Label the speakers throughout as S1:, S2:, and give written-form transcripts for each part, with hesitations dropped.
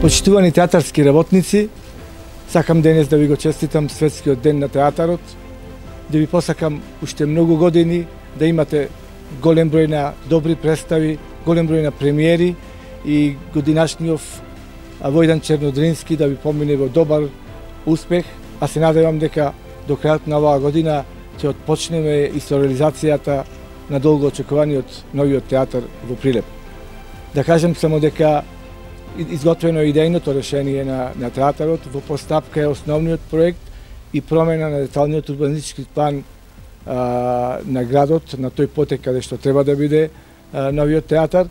S1: Почитувани театарски работници, сакам денес да ви го честитам Светскиот ден на театарот, да ви посакам уште многу години, да имате голем број на добри представи, голем број на премиери и годинашниот Војдан Чернодрински да ви помине во добар успех, а се надевам дека до крајот на оваа година ќе отпочнеме и со реализацијата на долго очекуваниот новиот театар во Прилеп. Да кажем само дека изготвено е идејното решение на театарот, во постапка е основниот проект и промена на деталниот урбанистички план на градот, на тој потек каде што треба да биде новиот театар.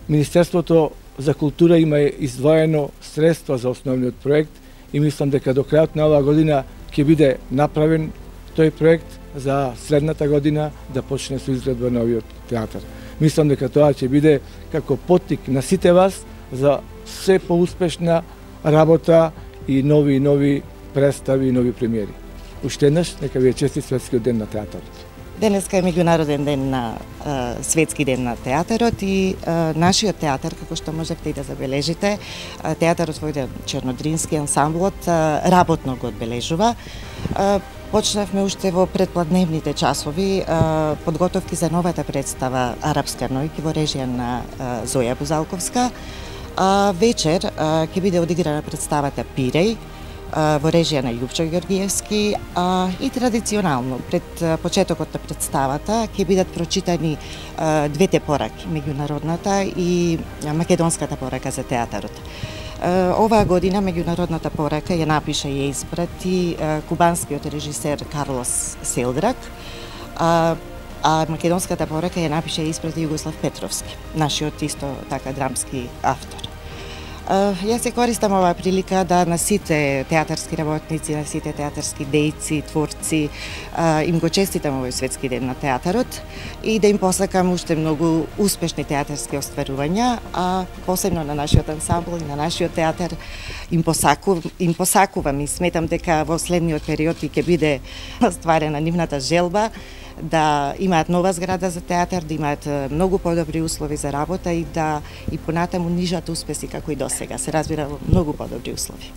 S1: Министерството за култура има издвоено средства за основниот проект и мислам дека до крајот на оваа година ќе биде направен тој проект за следната година да почне со изгледба новиот театар. Мислам дека тоа ќе биде како поттик на сите вас за се поуспешна работа и нови представи и нови премиери. Уште еднаш, нека ви е честит Светскиот ден на театарот.
S2: Денеска е меѓународен ден на Светски ден на театарот и нашиот театар, како што можевте и да забележите, театарот Војдан Чернодрински ансамблот работно го одбележува. Почнавме уште во предпладневните часови подготовки за новата представа Арапска ноќ во режија на Зоја Бузалковска. Вечер ќе биде одиграна представата Пиреј во режија на Љупчо Ѓоргиевски и традиционално пред почетокот на представата ќе бидат прочитани двете пораки, меѓународната и македонската порака за театарот. Оваа година меѓународната порака ја напиша и ја испрати кубанскиот режисер Карлос Селдрак, а македонската порака ја напиша и испрати Југослав Петровски, нашиот исто така драмски автор. Јас се користам оваа прилика да на сите театарски работници, на сите театарски дејци, творци, им го честитам овој Светски ден на театарот и да им посакам уште многу успешни театарски остварувања, а посебно на нашиот ансамбл и на нашиот театар им посакувам и сметам дека во следниот период и ќе биде остварена нивната желба да имаат нова зграда за театар, да имаат многу подобри услови за работа и да и понатаму нижат успеси како и досега. Се разбира во многу подобри услови.